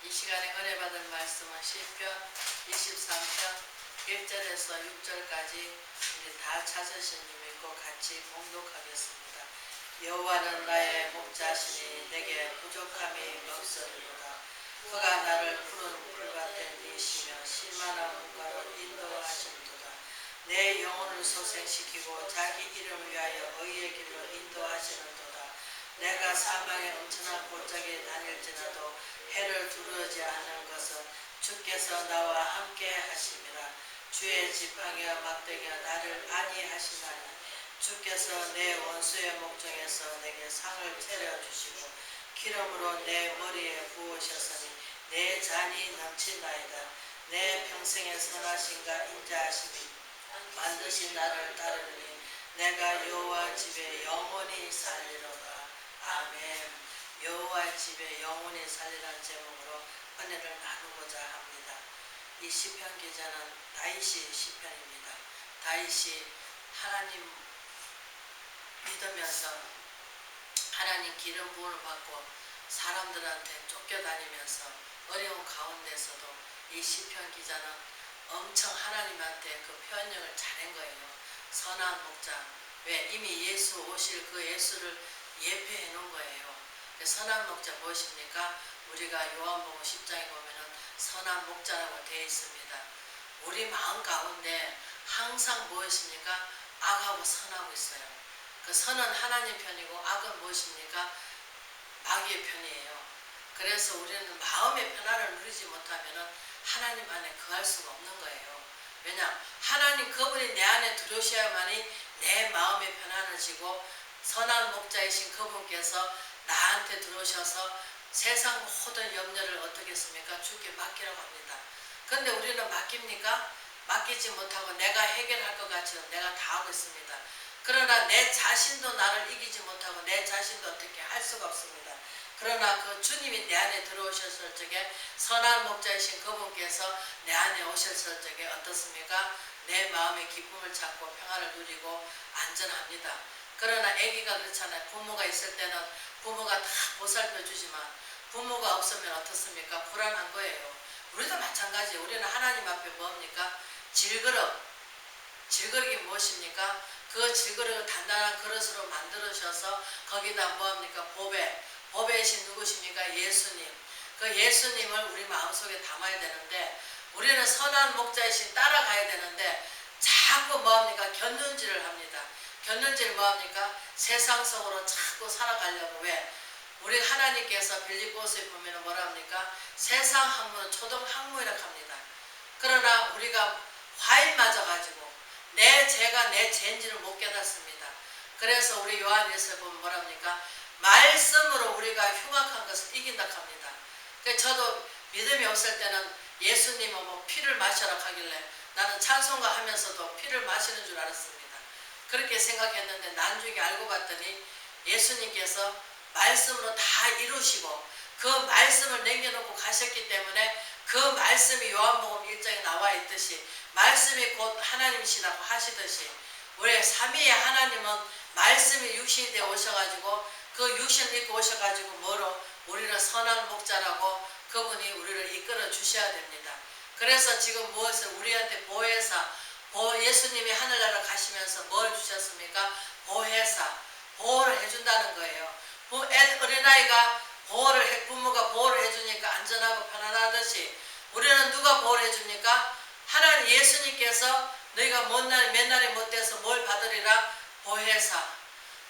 이 시간에 은혜받은 말씀은 시편 23편 1절에서 6절까지 우리 다 찾으신 줄 믿고 같이 봉독하겠습니다. 여호와는 나의 목자시니 내게 부족함이 없으리로다. 그가 나를 푸른 풀밭에 누이시며 실만한 물가로 인도하시리로다. 내 영혼을 소생시키고 자기 이름을 위하여 의의 길로 인도하시는도다. 내가 사망의 엄청난 골짜기에 다닐지라도 해를 두려워하지 않는 것은 주께서 나와 함께 하심이라. 주의 지팡이와 막대기가 나를 안위하시나니 주께서 내 원수의 목전에서 내게 상을 차려주시고 기름으로 내 머리에 부으셨으니 내 잔이 넘치나이다. 내 평생의 선하심과 인자하심이 반드시 나를 따르니 내가 여호와 집에 영원히 살리로다. 아멘. 여호와 집에 영원히 살리라는 제목으로 은혜를 나누고자 합니다. 이 시편 기자는 다윗의 시편입니다. 다윗이 하나님 믿으면서 하나님 기름 부음을 받고 사람들한테 쫓겨다니면서 어려운 가운데서도 이 시편 기자는 엄청 하나님한테 그 표현력을 잘한 거예요. 선한 목자. 왜? 이미 예수 오실 그 예수를 예표해 놓은 거예요. 선한 목자 무엇입니까? 우리가 요한복음 10장에 보면은 선한 목자라고 되어 있습니다. 우리 마음 가운데 항상 무엇입니까? 악하고 선하고 있어요. 그 선은 하나님 편이고 악은 무엇입니까? 마귀의 편이에요. 그래서 우리는 마음의 편안을 누리지 못하면은 하나님 안에 거할 수가 없는 거예요. 왜냐? 하나님 그분이 내 안에 들어오셔야만이 내 마음의 편안을 지고 선한 목자이신 그분께서 나한테 들어오셔서 세상 모든 염려를 어떻게 했습니까? 주께 맡기라고 합니다. 그런데 우리는 맡깁니까? 맡기지 못하고 내가 해결할 것 같이 내가 다 하고 있습니다. 그러나 내 자신도 나를 이기지 못하고 내 자신도 어떻게 할 수가 없습니다. 그러나 그 주님이 내 안에 들어오셨을 적에 선한 목자이신 그분께서 내 안에 오셨을 적에 어떻습니까? 내 마음의 기쁨을 찾고 평안을 누리고 안전합니다. 그러나 아기가 그렇잖아요. 부모가 있을 때는 부모가 다 보살펴 주지만 부모가 없으면 어떻습니까? 불안한 거예요. 우리도 마찬가지예요. 우리는 하나님 앞에 뭡니까? 질그릇. 질그릇이 무엇입니까? 그 질그릇을 단단한 그릇으로 만들으셔서 거기다 뭐합니까? 보배. 보배이신 누구십니까? 예수님. 그 예수님을 우리 마음속에 담아야 되는데 우리는 선한 목자이신 따라가야 되는데 자꾸 뭐합니까? 곁눈질을 합니다. 곁눈질 뭐합니까? 세상 속으로 자꾸 살아가려고. 왜? 우리 하나님께서 빌립보서에 보면 뭐라 합니까? 세상 학문은 초등 학문이라고 합니다. 그러나 우리가 과일 맞아가지고 내 죄가 내 죄인지를 못 깨닫습니다. 그래서 우리 요한일서에 보면 뭐라 합니까? 말씀으로 우리가 흉악한 것을 이긴다 합니다. 그래서 저도 믿음이 없을 때는 예수님은 뭐 피를 마셔라 하길래 나는 찬송가 하면서도 피를 마시는 줄 알았습니다. 그렇게 생각했는데 나중에 알고 봤더니 예수님께서 말씀으로 다 이루시고 그 말씀을 남겨놓고 가셨기 때문에 그 말씀이 요한복음 1장에 나와 있듯이 말씀이 곧 하나님이시라고 하시듯이 우리 삼위의 하나님은 말씀이 육신이 되어 오셔가지고 그 육신을 입고 오셔가지고 뭐로? 우리를 선한 목자라고 그분이 우리를 이끌어 주셔야 됩니다. 그래서 지금 무엇을 우리한테 보혜사 예수님이 하늘나라 가시면서 뭘 주셨습니까? 보혜사, 보호를 해준다는 거예요. 어린아이가 부모가 보호를 해주니까 안전하고 편안하듯이 우리는 누가 보호를 해줍니까? 하나님 예수님께서 너희가 몇 날이 못돼서 뭘 받으리라? 보혜사.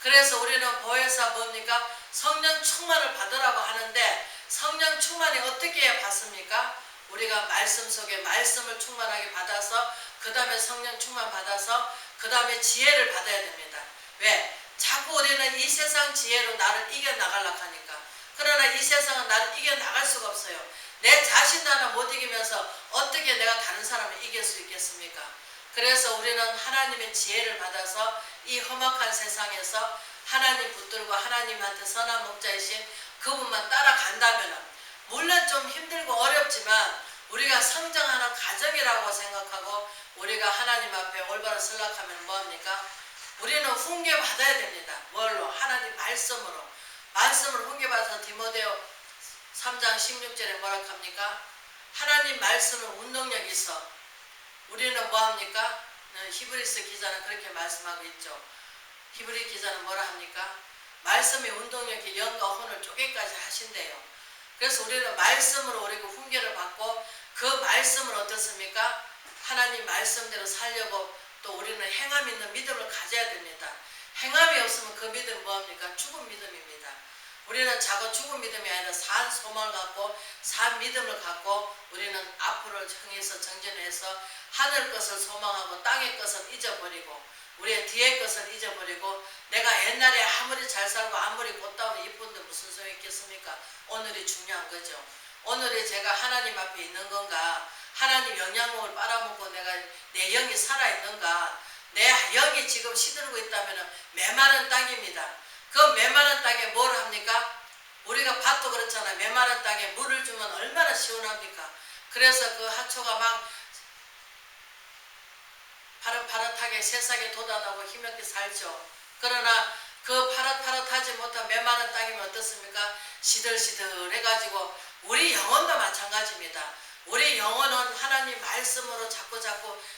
그래서 우리는 보혜사 뭡니까? 성령 충만을 받으라고 하는데 성령 충만이 어떻게 받습니까? 우리가 말씀 속에 말씀을 충만하게 받아서 그 다음에 성령 충만 받아서 그 다음에 지혜를 받아야 됩니다. 왜? 자꾸 우리는 이 세상 지혜로 나를 이겨나가려고 하니까. 그러나 이 세상은 나를 이겨나갈 수가 없어요. 내 자신도 하나 못 이기면서 어떻게 내가 다른 사람을 이길 수 있겠습니까? 그래서 우리는 하나님의 지혜를 받아서 이 험악한 세상에서 하나님 붙들고 하나님한테 선한 목자이신 그분만 따라간다면 물론 좀 힘들고 어렵지만 우리가 성장하는 과정이라고 생각하고 우리가 하나님 앞에 올바로 설락하면 뭐합니까? 우리는 훈계받아야 됩니다. 뭘로? 하나님 말씀으로. 말씀을 훈계받아서 디모데오 3장 16절에 뭐라 합니까? 하나님 말씀은 운동력이 있어. 우리는 뭐합니까? 히브리서 기자는 그렇게 말씀하고 있죠. 히브리 기자는 뭐라 합니까? 말씀의 운동력이 영과 혼을 쪼개까지 하신대요. 그래서 우리는 말씀으로 우리가 훈계를 받고 그 말씀을 어떻습니까? 하나님 말씀대로 살려고 또 우리는 행함 있는 믿음을 가져야 됩니다. 행함이 없으면 그 믿음은 뭐합니까? 죽은 믿음입니다. 우리는 작은 죽은 믿음이 아니라 산 소망을 갖고 산 믿음을 갖고 우리는 앞으로 향해서 정진해서 하늘 것을 소망하고 땅의 것을 잊어버리고 우리의 뒤의 것을 잊어버리고 내가 옛날에 아무리 잘 살고 아무리 꽃다운 이쁜데 무슨 소용이 있겠습니까? 오늘이 중요한 거죠. 오늘이 제가 하나님 앞에 있는 건가? 하나님 영양목을 빨아먹고 내가 내 영이 살아있는가? 내 영이 지금 시들고 있다면 메마른 땅입니다. 그 메마른 땅에 뭘 합니까? 우리가 밭도 그렇잖아요. 메마른 땅에 물을 주면 얼마나 시원합니까? 그래서 그 하초가 막 파릇파릇하게 새싹이 돋아나고 힘있게 살죠. 그러나 그 파릇파릇하지 못한 메마른 땅이면 어떻습니까? 시들시들 해가지고 우리 영혼도 마찬가지입니다. 우리 영혼은 하나님 말씀으로 자꾸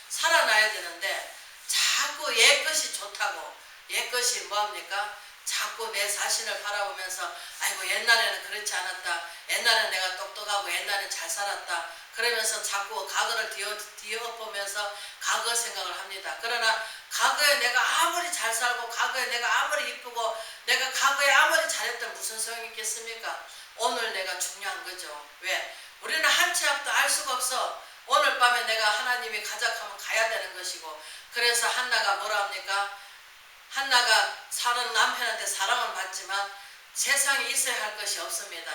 살아나야 되는데 자꾸 옛것이 좋다고 옛것이 뭐합니까? 자꾸 내 자신을 바라보면서 아이고 옛날에는 그렇지 않았다. 옛날엔 내가 똑똑하고 옛날엔 잘 살았다. 그러면서 자꾸 과거를 뒤엎으면서 과거 생각을 합니다. 그러나 과거에 내가 아무리 잘 살고 과거에 내가 아무리 이쁘고 내가 과거에 아무리 잘했던 무슨 소용이 있겠습니까? 오늘 내가 중요한 거죠. 왜? 우리는 한 치 앞도 알 수가 없어. 오늘 밤에 내가 하나님이 가자하면 가야 되는 것이고 그래서 한나가 뭐라 합니까? 한나가 사는 남편한테 사랑을 받지만 세상에 있어야 할 것이 없습니다.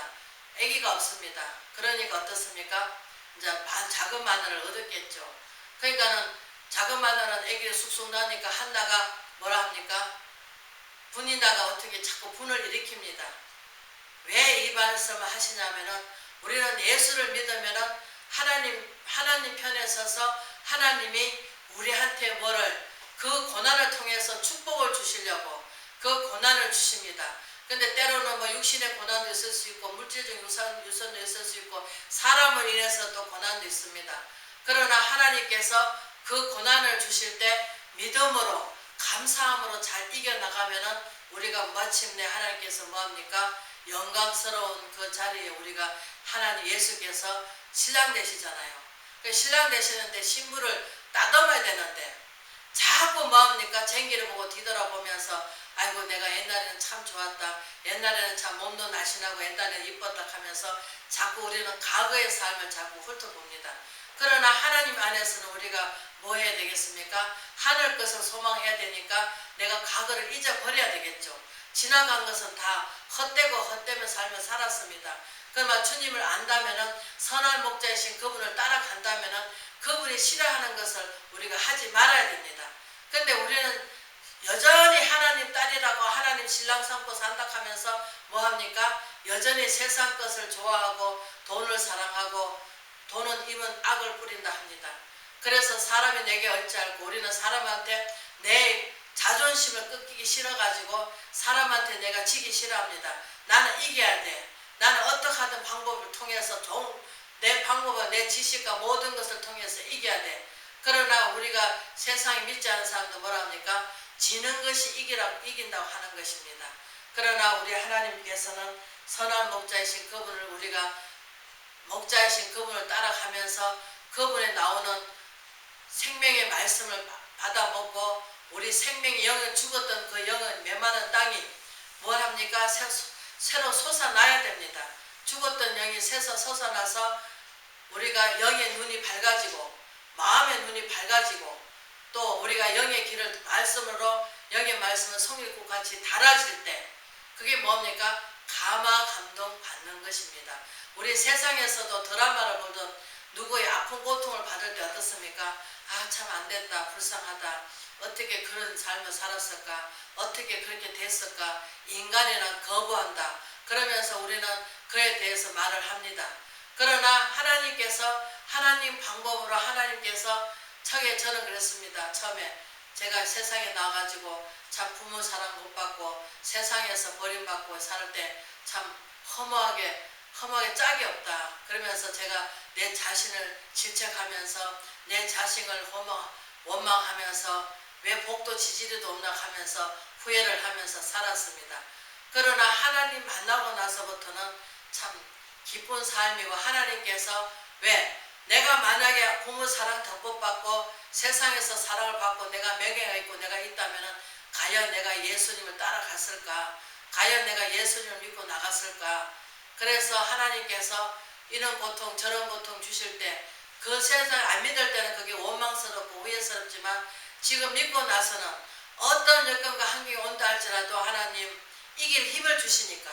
아기가 없습니다. 그러니까 어떻습니까? 이제 작은 마늘을 얻었겠죠. 그러니까는 작은 마늘은 아기를 쑥쑥 낳으니까 한나가 뭐라 합니까? 분이 나가 어떻게 자꾸 분을 일으킵니다. 왜 이 말씀을 하시냐면은 우리는 예수를 믿으면은 하나님 편에 서서 하나님이 우리한테 뭐를 그 고난을 통해서 축복을 주시려고 그 고난을 주십니다. 근데 때로는 뭐 육신의 고난도 있을 수 있고 물질적 유선도 있을 수 있고 사람을 인해서 또 고난도 있습니다. 그러나 하나님께서 그 고난을 주실 때 믿음으로 감사함으로 잘 이겨나가면은 우리가 마침내 하나님께서 뭐합니까? 영광스러운 그 자리에 우리가 하나님 예수께서 신랑 되시잖아요. 그 신랑 되시는데 신부를 따듬어야 되는데 자꾸 뭐합니까? 쟁기를 보고 뒤돌아보면서 아이고 내가 옛날에는 참 좋았다. 옛날에는 참 몸도 날씬하고 옛날에는 이뻤다 하면서 자꾸 우리는 과거의 삶을 자꾸 훑어봅니다. 그러나 하나님 안에서는 우리가 뭐 해야 되겠습니까? 하늘 것을 소망해야 되니까 내가 과거를 잊어버려야 되겠죠. 지나간 것은 다 헛되고 헛되며 삶을 살았습니다. 그러나 주님을 안다면은 선한 목자이신 그분을 따라간다면은 그분이 싫어하는 것을 우리가 하지 말아야 됩니다. 근데 우리는 여전히 하나님 딸이라고 하나님 신랑 삼고 산다 하면서 뭐합니까? 여전히 세상 것을 좋아하고 돈을 사랑하고 돈은 임은 악을 뿌린다 합니다. 그래서 사람이 내게 옳지 않고 우리는 사람한테 내 자존심을 꺾이기 싫어가지고 사람한테 내가 지기 싫어합니다. 나는 이겨야 돼. 나는 어떻게 하든 방법을 통해서 내 방법과 내 지식과 모든 것을 통해서 이겨야 돼. 그러나 우리가 세상에 믿지 않는 사람도 뭐라 합니까? 지는 것이 이긴다고 하는 것입니다. 그러나 우리 하나님께서는 선한 목자이신 그분을 우리가 목자이신 그분을 따라가면서 그분에 나오는 생명의 말씀을 받아먹고 우리 생명의 영을 죽었던 그 영은 메마른 땅이 뭘 합니까? 새로 솟아나야 됩니다. 죽었던 영이 새서 솟아나서 우리가 영의 눈이 밝아지고 마음의 눈이 밝아지고 또 우리가 영의 길을 말씀으로 영의 말씀을 성일국 같이 달아질 때 그게 뭡니까? 감화 감동 받는 것입니다. 우리 세상에서도 드라마를 보던 누구의 아픈 고통을 받을 때 어떻습니까? 아 참 안됐다 불쌍하다 어떻게 그런 삶을 살았을까 어떻게 그렇게 됐을까 인간이란 거부한다 그러면서 우리는 그에 대해서 말을 합니다. 그러나 하나님께서 하나님 방법으로 하나님께서 저는 그랬습니다. 처음에 제가 세상에 나와가지고 참 부모 사랑 못 받고 세상에서 버림받고 살 때 참 험하게 짝이 없다. 그러면서 제가 내 자신을 질책하면서 내 자신을 원망하면서 왜 복도 지지리도 없나 하면서 후회를 하면서 살았습니다. 그러나 하나님 만나고 나서부터는 참 기쁜 삶이고, 하나님께서 왜 내가 만약에 부모 사랑 덕복 받고 세상에서 사랑을 받고 내가 명예가 있고 내가 있다면 과연 내가 예수님을 따라갔을까? 과연 내가 예수님을 믿고 나갔을까? 그래서 하나님께서 이런 고통 저런 고통 주실 때, 그 세상 안 믿을 때는 그게 원망스럽고 후회스럽지만 지금 믿고 나서는 어떤 여건과 환경이 온다 할지라도 하나님 이길 힘을 주시니까,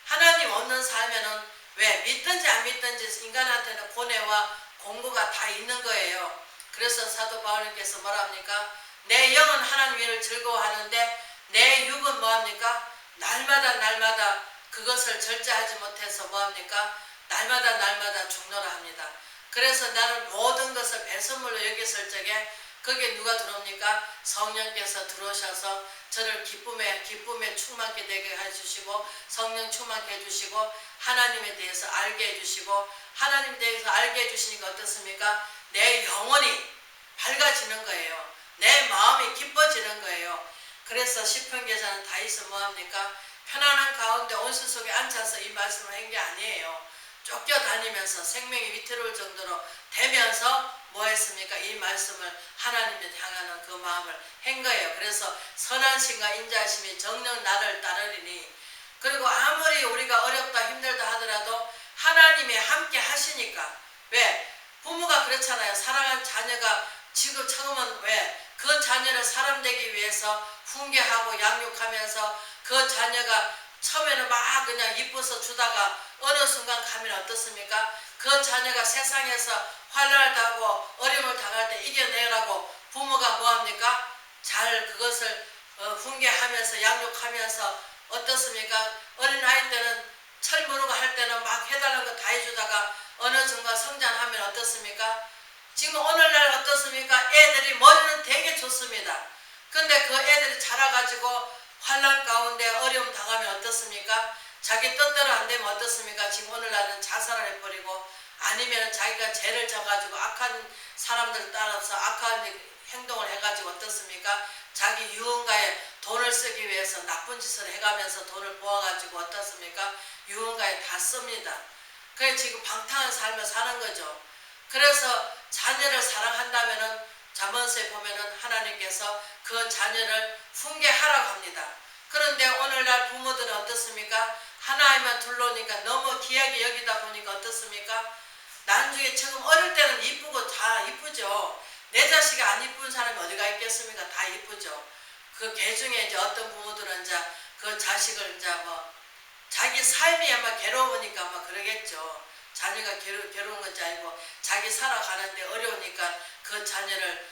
하나님 없는 삶에는 왜 믿든지 안 믿든지 인간한테는 고뇌와 공고가 다 있는 거예요. 그래서 사도 바울님께서 뭐라 합니까? 내 영은 하나님 일을 즐거워하는데 내 육은 뭐합니까? 날마다 그것을 절제하지 못해서 뭐합니까? 날마다 죽노라 합니다. 그래서 나는 모든 것을 배선물로 여겼을 적에 거기에 누가 들어옵니까? 성령께서 들어오셔서 저를 기쁨에 충만케 되게 해주시고, 성령 충만케 해주시고, 하나님에 대해서 알게 해주시고, 하나님에 대해서 알게 해주시니까 어떻습니까? 내 영혼이 밝아지는 거예요. 내 마음이 기뻐지는 거예요. 그래서 시편 기자는 다윗은 뭐합니까? 편안한 가운데 온수 속에 앉아서 이 말씀을 한 게 아니에요. 쫓겨다니면서 생명이 위태로울 정도로 되면서 뭐 했습니까? 이 말씀을 하나님을 향하는 그 마음을 한 거예요. 그래서 선한 신과 인자하심이 정녕 나를 따르리니, 그리고 아무리 우리가 어렵다 힘들다 하더라도 하나님이 함께 하시니까. 왜? 부모가 그렇잖아요. 사랑한 자녀가 지금 처음은 왜? 그 자녀를 사람 되기 위해서 훈계하고 양육하면서 그 자녀가 처음에는 막 그냥 이뻐서 주다가 어느 순간 가면 어떻습니까? 그 자녀가 세상에서 환난을 당하고 어려움을 당할 때 이겨내라고 부모가 뭐합니까? 잘 그것을 훈계하면서 양육하면서 어떻습니까? 어린아이 때는 철무르고 할 때는 막 해달라는 거 다 해주다가 어느 순간 성장하면 어떻습니까? 지금 오늘날 어떻습니까? 애들이 머리는 되게 좋습니다. 근데 그 애들이 자라가지고 환난 가운데 어려움 당하면 어떻습니까? 자기 뜻대로 안 되면 어떻습니까? 지금 오늘날은 자살을 해버리고, 아니면 자기가 죄를 져가지고 악한 사람들 따라서 악한 행동을 해가지고 어떻습니까? 자기 유흥가에 돈을 쓰기 위해서 나쁜 짓을 해가면서 돈을 모아가지고 어떻습니까? 유흥가에 다 씁니다. 그래 지금 방탕한 삶을 사는 거죠. 그래서 자녀를 사랑한다면은 잠언서에 보면은 하나님께서 그 자녀를 훈계하라고 합니다. 그런데 오늘날 부모들은 어떻습니까? 하나님만 둘러오니까 너무 귀하게 여기다 보니까 어떻습니까? 나중에 지금 어릴 때는 이쁘고 다 이쁘죠. 내 자식이 안 이쁜 사람이 어디가 있겠습니까? 다 이쁘죠. 그 개중에 이제 어떤 부모들은 이제 그 자식을 이제 뭐 자기 삶이 아마 괴로우니까 아마 그러겠죠. 자녀가 괴로운 건지 알고 자기 살아가는데 어려우니까 그 자녀를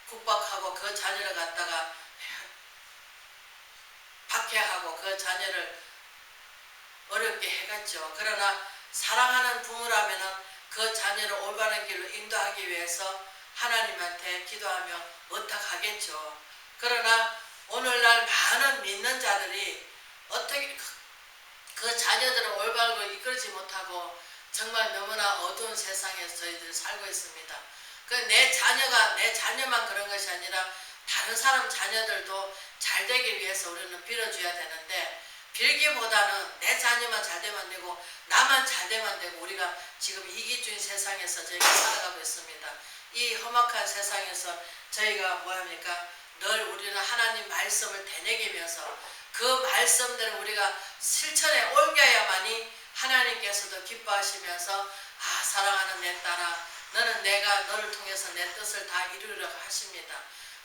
국박하고 그 자녀를 갖다가 박해하고 그 자녀를 어렵게 해갔죠. 그러나 사랑하는 부모라면은 그 자녀를 올바른 길로 인도하기 위해서 하나님한테 기도하며 의탁하겠죠. 그러나 오늘날 많은 믿는 자들이 어떻게 그 자녀들을 올바른 걸 이끌지 못하고 정말 너무나 어두운 세상에서 저희들이 살고 있습니다. 그 내 자녀만 그런 것이 아니라 다른 사람 자녀들도 잘 되기 위해서 우리는 빌어줘야 되는데, 빌기보다는 내 자녀만 잘 되면 안 되고 나만 잘 되면 안 되고, 우리가 지금 이기주의 세상에서 저희가 살아가고 있습니다. 이 험악한 세상에서 저희가 뭐합니까? 늘 우리는 하나님 말씀을 되새기면서 그 말씀들을 우리가 실천에 옮겨야만이 하나님께서도 기뻐하시면서 사랑하는 내 딸아, 너는 내가 너를 통해서 내 뜻을 다 이루려고 하십니다.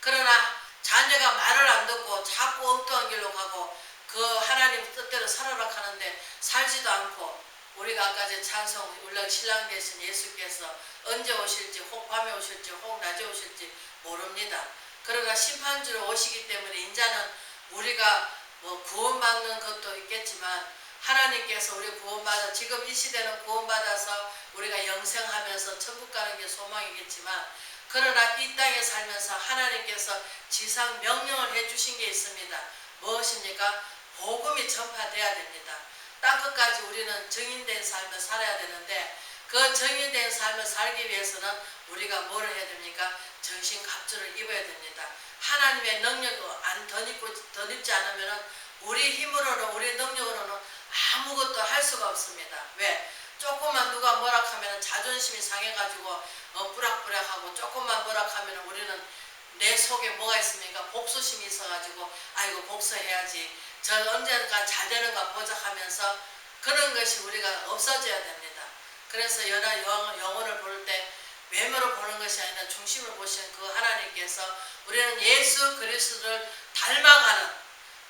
그러나 자녀가 말을 안 듣고 자꾸 엉뚱한 길로 가고 그 하나님 뜻대로 살아라 하는데 살지도 않고, 우리가 아까 제 찬송 울렁 신랑 되신 예수께서 언제 오실지, 혹 밤에 오실지 혹 낮에 오실지 모릅니다. 그러나 심판주로 오시기 때문에 이제는 우리가 뭐 구원받는 것도 있겠지만 하나님께서 우리 구원받아, 지금 이 시대는 구원받아서 우리가 영생하면서 천국 가는 게 소망이겠지만, 그러나 이 땅에 살면서 하나님께서 지상 명령을 해주신 게 있습니다. 무엇입니까? 복음이 전파돼야 됩니다. 땅끝까지 우리는 정인된 삶을 살아야 되는데 그 정인된 삶을 살기 위해서는 우리가 뭘 해야 됩니까? 정신갑주를 입어야 됩니다. 하나님의 능력을 안 덧입지 않으면 우리 힘으로는 우리 능력으로는 아무것도 할 수가 없습니다. 왜? 조금만 누가 뭐라 하면 자존심이 상해가지고 뿌락뿌락하고 조금만 뭐라 하면 우리는 내 속에 뭐가 있습니까? 복수심이 있어가지고 아이고 복수해야지 저 언젠가 잘 되는가 보자 하면서 그런 것이 우리가 없어져야 됩니다. 그래서 영혼을 볼 때 외모로 보는 것이 아니라 중심을 보시는 그 하나님께서 우리는 예수 그리스도를 닮아가는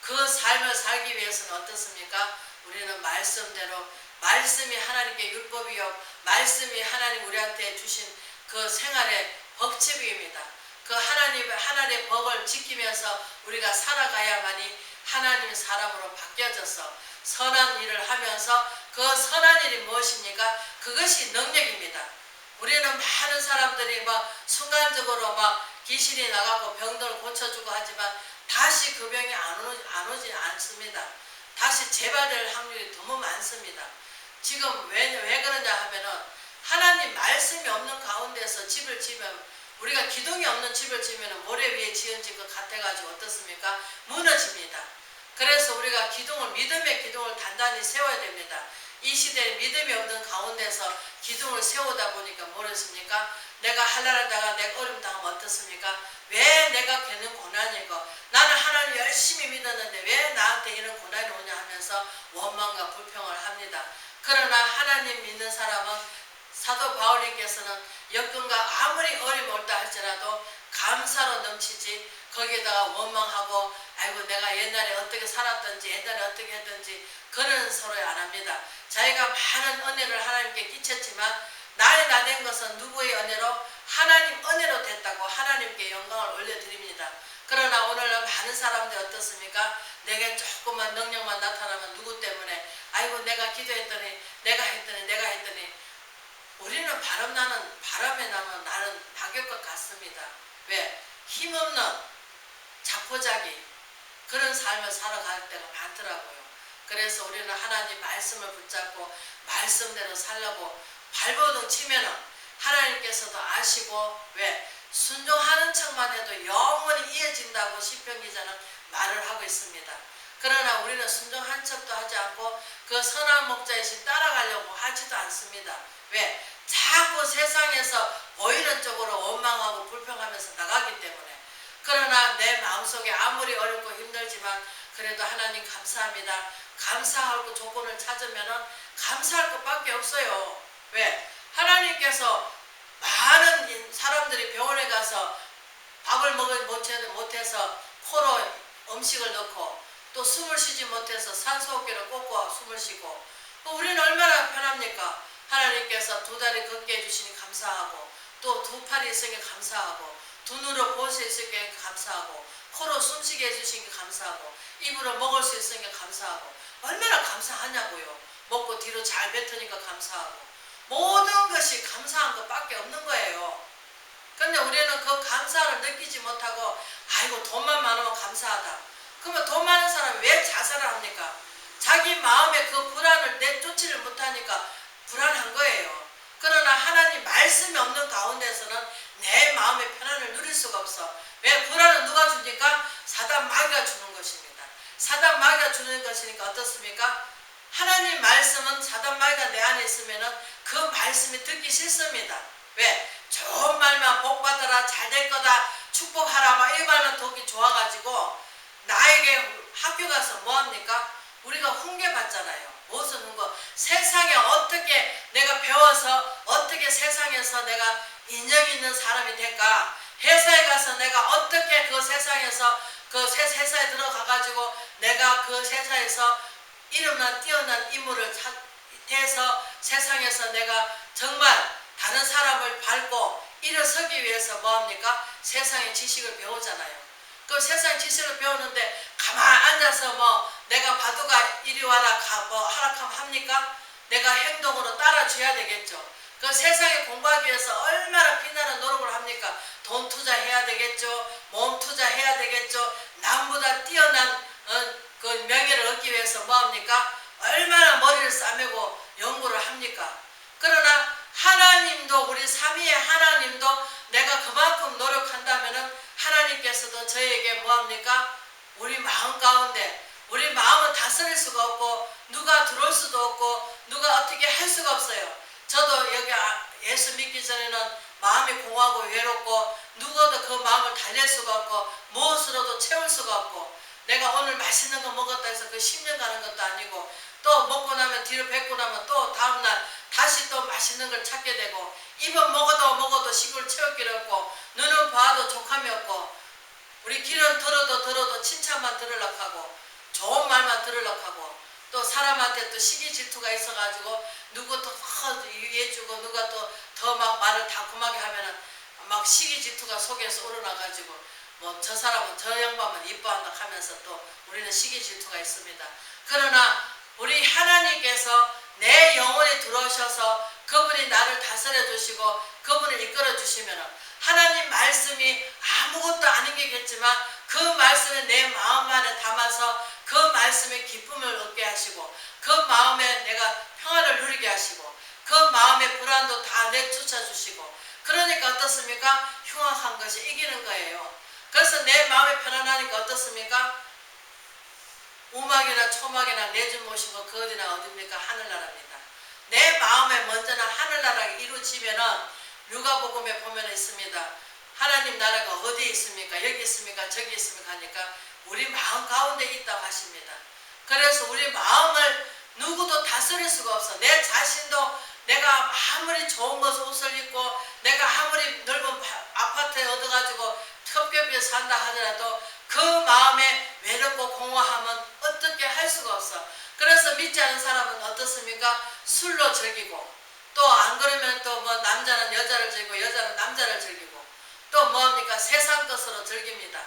그 삶을 살기 위해서는 어떻습니까? 우리는 말씀대로 말씀이 하나님께 율법이요 말씀이 하나님 우리한테 주신 그 생활의 법칙입니다. 그 하나님의 법을 지키면서 우리가 살아가야만이 하나님의 사람으로 바뀌어져서 선한 일을 하면서 그 선한 일이 무엇입니까? 그것이 능력입니다. 우리는 많은 사람들이 순간적으로 귀신이 나가고 병들을 고쳐주고 하지만 다시 그 병이 안 오지 않습니다. 다시 재발될 확률이 너무 많습니다. 지금 왜 그러냐 하면은 하나님 말씀이 없는 가운데서 집을 지으면 우리가 기둥이 없는 집을 지으면 모래 위에 지은 집 같아가지고 어떻습니까? 무너집니다. 그래서 우리가 믿음의 기둥을 단단히 세워야 됩니다. 이 시대에 믿음이 없는 가운데서 기둥을 세우다 보니까 뭐랬습니까? 내가 하려다가 내가 어려움 당하면 어떻습니까? 왜 내가 겪는 고난이고 나는 하나님 열심히 믿었는데 왜 나한테 이런 고난이 오냐 하면서 원망과 불평을 합니다. 그러나 하나님 믿는 사람은 사도 바울님께서는 여건과 아무리 어려움이 올다 할지라도 감사로 넘치지 거기에다가 원망하고 아이고 내가 옛날에 어떻게 살았든지 옛날에 어떻게 했든지 그런 소리 안 합니다. 자기가 많은 은혜를 하나님께 끼쳤지만 나의 나 된 것은 누구의 은혜로? 하나님 은혜로 됐다고 하나님께 영광을 올려드립니다. 그러나 오늘은 많은 사람들이 어떻습니까? 내게 조금만 능력만 나타나면 누구 때문에 아이고 내가 기도했더니 내가 했더니 우리는 바람에 나면 나는 박역것 같습니다. 왜? 힘없는 자포자기 그런 삶을 살아갈 때가 많더라고요. 그래서 우리는 하나님 말씀을 붙잡고 말씀대로 살려고 발버둥 치면은 하나님께서도 아시고 왜? 순종하는 척만 해도 영원히 이어진다고 시편 기자는 말을 하고 있습니다. 그러나 우리는 순종한 척도 하지 않고 그 선한 목자이신 따라가려고 하지도 않습니다. 왜? 자꾸 세상에서 보이는 쪽으로 원망하고 불평하면서 나가기 때문에. 그러나 내 마음속에 아무리 어렵고 힘들지만 그래도 하나님 감사합니다. 감사하고 조건을 찾으면 감사할 것밖에 없어요. 왜? 하나님께서 많은 사람들이 병원에 가서 밥을 못해서 코로 음식을 넣고 또 숨을 쉬지 못해서 산소호흡기를 꽂고 숨을 쉬고 우리는 얼마나 편합니까? 하나님께서 두 다리 걷게 해주시니 감사하고 또 두 팔이 있으니 감사하고 두 눈으로 볼 수 있으니 감사하고 코로 숨쉬게 해주시니 감사하고 입으로 먹을 수 있으니 감사하고 얼마나 감사하냐고요. 먹고 뒤로 잘 뱉으니까 감사하고 모든 것이 감사한 것밖에 없는 거예요. 근데 우리는 그 감사를 느끼지 못하고 아이고 돈만 많으면 감사하다. 그러면 돈 많은 사람이 왜 자살을 합니까? 자기 마음에 그 불안을 내쫓지를 못하니까 불안한 거예요. 그러나 하나님 말씀이 없는 가운데서는 내 마음의 편안을 누릴 수가 없어. 왜? 불안은 누가 주니까? 사단 마귀가 주는 것입니다. 사단 마귀가 주는 것이니까 어떻습니까? 하나님 말씀은 사단 마귀가 내 안에 있으면 그 말씀이 듣기 싫습니다. 왜? 좋은 말만 복받아라 잘 될 거다 축복하라 이 말만 듣기 좋아가지고 나에게 학교 가서 뭐합니까? 우리가 훈계받잖아요. 무슨 훈계? 세상에 어떻게 내가 배워서 어떻게 세상에서 내가 인정 있는 사람이 될까? 회사에 가서 내가 어떻게 그 세상에서 그 회사에 들어가가지고 내가 그 회사에서 이름난 뛰어난 인물을 대해서 세상에서 내가 정말 다른 사람을 밟고 일어서기 위해서 뭐합니까? 세상의 지식을 배우잖아요. 그 세상 지식을 배우는데 가만 앉아서 내가 바둑아 이리 와라 하락하면 합니까? 내가 행동으로 따라줘야 되겠죠. 그 세상에 공부하기 위해서 얼마나 피나는 노력을 합니까? 돈 투자해야 되겠죠. 몸 투자해야 되겠죠. 남보다 뛰어난 그 명예를 얻기 위해서 뭐합니까? 얼마나 머리를 싸매고 연구를 합니까? 그러나 하나님도, 우리 삼위의 하나님도 내가 그만큼 노력한다면은 하나님께서도 저에게 뭐합니까? 우리 마음 가운데, 우리 마음은 다스릴 수가 없고 누가 들어올 수도 없고 누가 어떻게 할 수가 없어요. 저도 여기 예수 믿기 전에는 마음이 공하고 외롭고 누구도 그 마음을 달랠 수가 없고 무엇으로도 채울 수가 없고, 내가 오늘 맛있는 거 먹었다 해서 그 10년 가는 것도 아니고, 또 먹고 나면 뒤로 뱉고 나면 또 다음날 다시 또 맛있는 걸 찾게 되고, 입은 먹어도 식을 채울 길 없고, 눈은 봐도 족함이 없고, 우리 귀는 들어도 칭찬만 들으려고 하고 좋은 말만 들으려고 하고, 또 사람한테 또 시기 질투가 있어가지고 누구 더 위해주고 누가 또 더 막 말을 달콤하게 하면은 막 시기 질투가 속에서 우러나가지고 뭐 저 사람은 저 양반만 이뻐한다 하면서 또 우리는 시기 질투가 있습니다. 그러나 우리 하나님께서 내 영혼에 들어오셔서 그분이 나를 다스려 주시고 그분을 이끌어 주시면은, 하나님 말씀이 아무것도 아닌 게겠지만 그 말씀을 내 마음 안에 담아서 그 말씀에 기쁨을 얻게 하시고 그 마음에 내가 평화를 누리게 하시고 그 마음의 불안도 다 내쫓아 주시고, 그러니까 어떻습니까? 흉악한 것이 이기는 거예요. 그래서 내 마음이 편안하니까 어떻습니까? 우막이나 초막이나 내준 모시고 그 어디나 어딥니까? 하늘나라입니다. 내 마음에 먼저는 하늘나라가 이루어지면은, 누가복음에 보면 있습니다. 하나님 나라가 어디에 있습니까? 여기 있습니까? 저기 있습니까? 하니까 우리 마음 가운데 있다고 하십니다. 그래서 우리 마음을 누구도 다스릴 수가 없어. 내 자신도 내가 아무리 좋은 옷을 입고 내가 아무리 넓은 아파트에 얻어가지고 텁겹게 산다 하더라도 그 마음에 외롭고 공허하면 어떻게 할 수가 없어. 그래서 믿지 않은 사람은 어떻습니까? 술로 즐기고, 또 안 그러면 또 뭐 남자는 여자를 즐기고 여자는 남자를 즐기고, 또 뭐합니까? 세상 것으로 즐깁니다.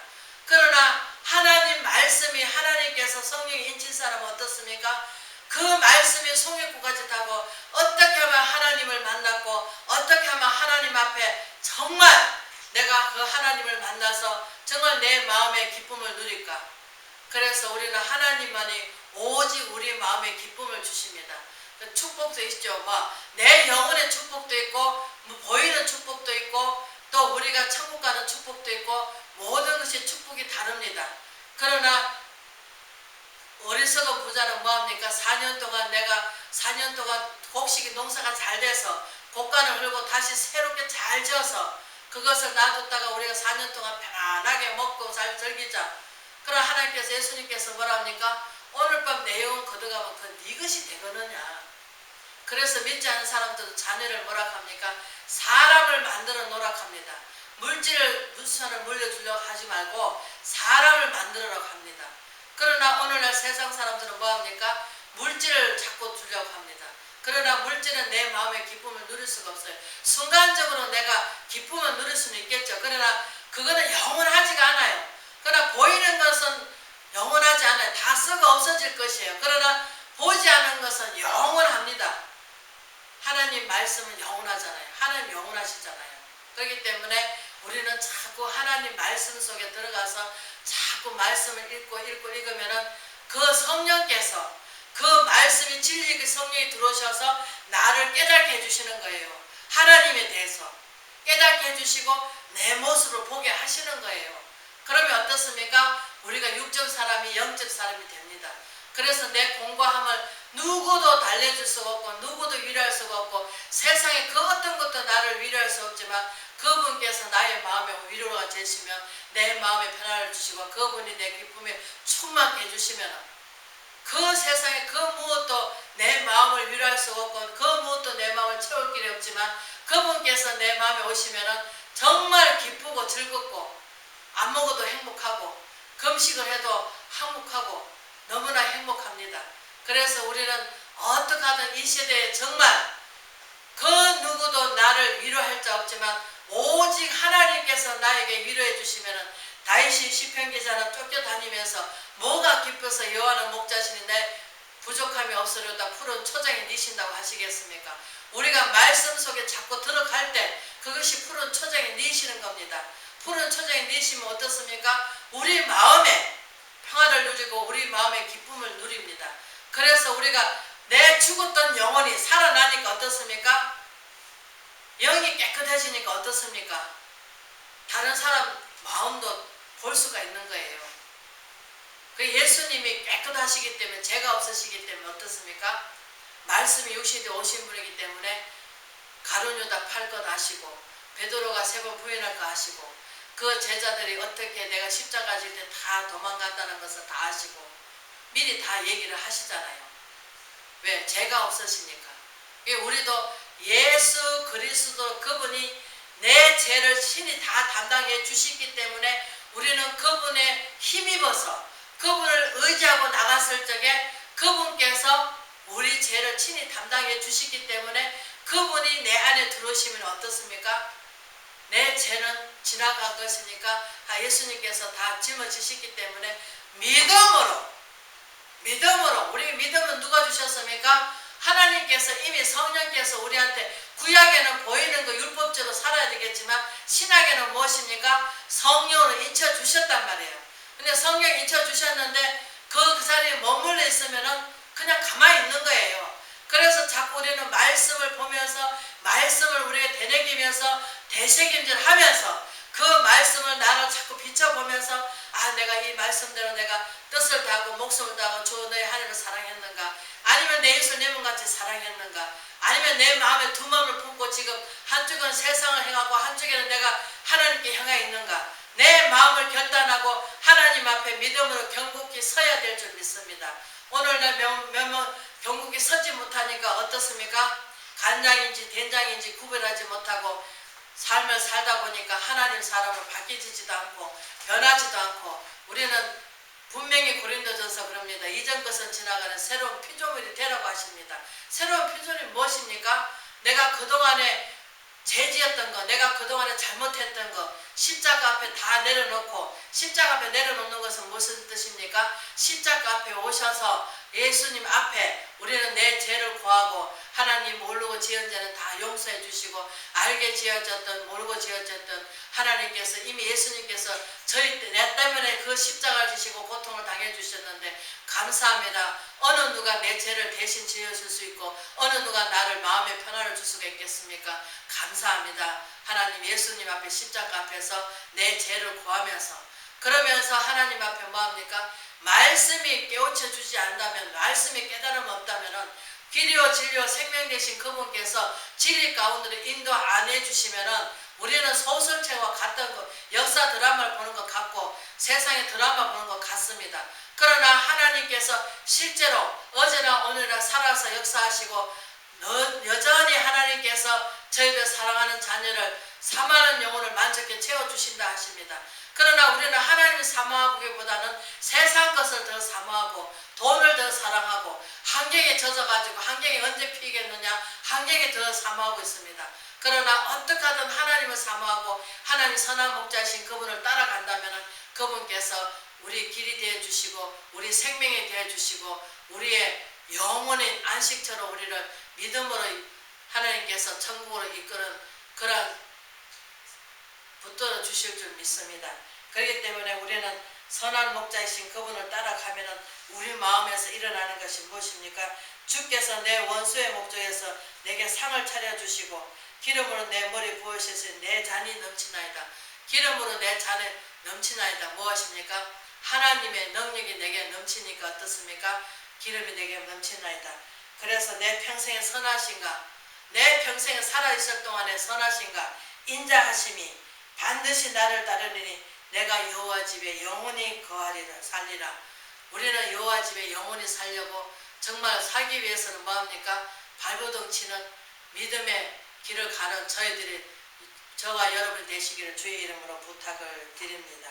그러나 하나님 말씀이, 하나님께서 성령이 인친 사람은 어떻습니까? 그 말씀이 송이구까지 타고 어떻게 하면 하나님을 만났고 어떻게 하면 하나님 앞에 정말 내가 그 하나님을 만나서 정말 내 마음의 기쁨을 누릴까? 그래서 우리는 하나님만이 오직 우리 마음의 기쁨을 주십니다. 축복도 있죠. 내 영혼의 축복도 있고 보이는 축복도 있고 또 우리가 천국 가는 축복도 있고 모든 것이 축복이 다릅니다. 그러나 어리석은 부자는 뭐합니까? 4년 동안 내가 4년 동안 곡식이 농사가 잘 돼서 곡간을 흘고 다시 새롭게 잘 지어서 그것을 놔뒀다가 우리가 4년 동안 편안하게 먹고 잘 즐기자. 그러나 하나님께서, 예수님께서 뭐라 합니까? 오늘 밤 내 영혼 걷어가면 그 네 것이 되거느냐. 그래서 믿지 않는 사람들도 자녀를 뭐라 합니까? 사람을 만들어 놓으라 합니다. 물질을 물려주려고 하지 말고 사람을 만들어라고 합니다. 그러나 오늘날 세상 사람들은 뭐합니까? 물질을 자꾸 주려고 합니다. 그러나 물질은 내 마음의 기쁨을 누릴 수가 없어요. 순간적으로 내가 기쁨을 누릴 수는 있겠죠. 그러나 그거는 영원하지가 않아요. 그러나 보이는 것은 영원하지 않아요. 다 썩어 없어질 것이에요. 그러나 보지 않은 것은 영원합니다. 하나님 말씀은 영원하잖아요. 하나님 영원하시잖아요. 그렇기 때문에 우리는 자꾸 하나님 말씀 속에 들어가서 자꾸 말씀을 읽고 읽으면은 그 성령께서, 그 말씀이 진리, 그 성령이 들어오셔서 나를 깨닫게 해주시는 거예요. 하나님에 대해서 깨닫게 해주시고 내 모습을 보게 하시는 거예요. 그러면 어떻습니까? 우리가 육적 사람이 영적 사람이 됩니다. 그래서 내 공고함을 누구도 달래줄 수가 없고 누구도 위로할 수가 없고 세상에 그 어떤 것도 나를 위로할 수 없지만 그분께서 나의 마음에 위로가 되시며 내 마음에 편안을 주시고 그분이 내 기쁨에 충만케 해주시면 그 세상에 그 무엇도 내 마음을 위로할 수가 없고 그 무엇도 내 마음을 채울 길이 없지만 그분께서 내 마음에 오시면 정말 기쁘고 즐겁고 안 먹어도 행복하고 금식을 해도 항복하고 너무나 행복합니다. 그래서 우리는 어떻게 하든 이 시대에 정말 그 누구도 나를 위로할 자 없지만 오직 하나님께서 나에게 위로해 주시면 다윗이 시편 기자는 쫓겨다니면서 뭐가 기뻐서 여호와는 목자시니 내 부족함이 없으려다 푸른 초장에 니신다고 하시겠습니까? 우리가 말씀 속에 자꾸 들어갈 때 그것이 푸른 초장에 니시는 겁니다. 푸른 초장에 니시면 어떻습니까? 우리 마음에 평화를 누리고 우리 마음의 기쁨을 누립니다. 그래서 우리가 내 죽었던 영혼이 살아나니까 어떻습니까? 영이 깨끗해지니까 어떻습니까? 다른 사람 마음도 볼 수가 있는 거예요. 그 예수님이 깨끗하시기 때문에, 죄가 없으시기 때문에 어떻습니까? 말씀이 육신에 오신 분이기 때문에 가룟 유다 팔 것 아시고 베드로가 3번 부인할 거 아시고 그 제자들이 어떻게 내가 십자가 질 때 다 도망간다는 것을 다 아시고 미리 다 얘기를 하시잖아요. 왜? 죄가 없으시니까. 우리도 예수 그리스도 그분이 내 죄를 친히 다 담당해 주시기 때문에 우리는 그분의 힘입어서 그분을 의지하고 나갔을 적에 그분께서 우리 죄를 친히 담당해 주시기 때문에 그분이 내 안에 들어오시면 어떻습니까? 내 죄는 지나간 것이니까 예수님께서 다 짊어지시기 때문에 믿음으로 우리 믿음은 누가 주셨습니까? 하나님께서 이미 성령께서 우리한테 구약에는 보이는 거 율법대로 살아야 되겠지만 신약에는 무엇입니까? 성령으로 인쳐주셨단 말이에요. 근데 성령 인쳐주셨는데 그 자리에 머물러 있으면은 그냥 가만히 있는 거예요. 그래서 자꾸 우리는 말씀을 보면서 말씀을 우리가 되새기면서 되새김질 하면서 그 말씀을 나를 자꾸 비춰보면서 내가 이 말씀대로 내가 뜻을 다하고 목숨을 다하고 주 너의 하나님을 사랑했는가, 아니면 내 이웃을 내 몸같이 사랑했는가, 아니면 내 마음에 두 마음을 품고 지금 한쪽은 세상을 행하고 한쪽에는 내가 하나님께 향해 있는가, 내 마음을 결단하고 하나님 앞에 믿음으로 경고히 서야 될 줄 믿습니다. 오늘날 경고히 서지 못하니까 어떻습니까? 간장인지 된장인지 구별하지 못하고 삶을 살다 보니까 하나님 사람을 바뀌지도 않고 변하지도 않고 우리는 분명히 고린도전서 그럽니다. 이전 것은 지나가는 새로운 피조물이 되라고 하십니다. 새로운 피조물이 무엇입니까? 내가 그동안에 죄지었던 거, 내가 그동안에 잘못했던 거 십자가 앞에 다 내려놓고, 십자가 앞에 내려놓는 것은 무슨 뜻입니까? 십자가 앞에 오셔서 예수님 앞에 우리는 내 죄를 고하고 하나님 모르고 지은 죄는 다 용서해 주시고 알게 지어졌던 모르고 지어졌던 하나님께서 이미 예수님께서 내 때문에 그 십자가를 지시고 고통을 당해 주셨는데 감사합니다. 어느 누가 내 죄를 대신 지어줄 수 있고 어느 누가 나를 마음의 편안을 줄 수가 있겠습니까? 감사합니다. 하나님 예수님 앞에 십자가 앞에서 내 죄를 고하면서 그러면서 하나님 앞에 뭐합니까? 말씀이 깨우쳐 주지 않다면, 말씀이 깨달음 없다면 길이요 진리요 생명 되신 그분께서 진리 가운데로 인도 안 해주시면 우리는 소설책과 같은 거, 역사 드라마를 보는 것 같고 세상의 드라마 보는 것 같습니다. 그러나 하나님께서 실제로 어제나 오늘이나 살아서 역사하시고 여전히 하나님께서 저희들 사랑하는 자녀를 사모하는 영혼을 만족해 채워주신다 하십니다. 그러나 우리는 하나님을 사모하기보다는 세상 것을 더 사모하고 돈을 더 사랑하고 환경에 젖어가지고 환경이 언제 피겠느냐 환경에 더 사모하고 있습니다. 그러나 어떻게 하든 하나님을 사모하고 하나님 선한 목자이신 그분을 따라간다면 그분께서 우리 길이 되어주시고 우리 생명이 되어주시고 우리의 영원의 안식처로 우리를 믿음으로 하나님께서 천국으로 이끄는 그런 붙들어 주실 줄 믿습니다. 그렇기 때문에 우리는 선한 목자이신 그분을 따라가면 우리 마음에서 일어나는 것이 무엇입니까? 주께서 내 원수의 목적에서 내게 상을 차려주시고 기름으로 내 머리 부으셔서 내 잔이 넘치나이다. 기름으로 내 잔에 넘치나이다. 무엇입니까? 하나님의 능력이 내게 넘치니까 어떻습니까? 기름이 내게 넘치나이다. 그래서 내 평생에 선하신가, 내 평생에 살아있을 동안에 선하신가 인자하심이 반드시 나를 따르리니 내가 여호와 집에 영원히 거하리라 살리라. 우리는 여호와 집에 영원히 살려고 정말 살기 위해서는 뭐합니까? 발버둥 치는 믿음의 길을 가는 저희들이 저와 여러분이 되시기를 주의 이름으로 부탁을 드립니다.